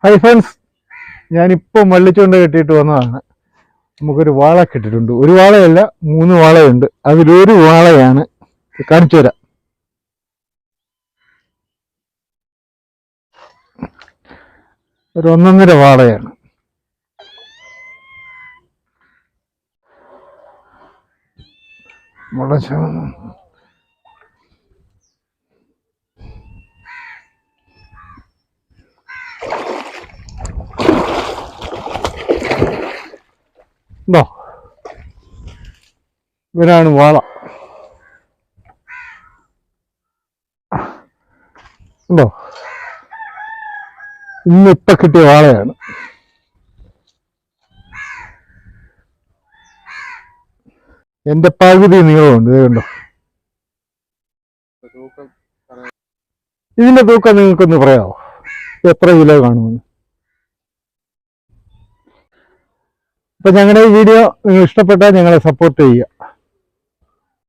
Hi friends, ഞാനിപ്പോൾ മള്ളിച്ചുകൊണ്ട് കെട്ടിയിട്ട് വന്നതാണ്. നമുക്കൊരു വാള കിട്ടിയിട്ടുണ്ട്. ഒരു വാളയല്ല, 3 വാളയുണ്ട്. അതിലൊരു വാളയാണ് കാണിച്ചു തരാം. ഒരു 1.5 വാളയാണ്. ഉണ്ടോ? ഇവരാണ് വാള. ഉണ്ടോ? ഇന്നിപ്പം കിട്ടിയ വാളയാണ്. എൻ്റെ പകുതി നീളമുണ്ട്. ഇത് കണ്ടോ? ഇതിൻ്റെ തൂക്കം നിങ്ങൾക്കൊന്ന് പറയാമോ? എത്ര കിലോ കാണുമെന്ന്? അപ്പം ഞങ്ങളുടെ ഈ വീഡിയോ നിങ്ങൾ ഇഷ്ടപ്പെട്ടാൽ ഞങ്ങളെ സപ്പോർട്ട് ചെയ്യുക.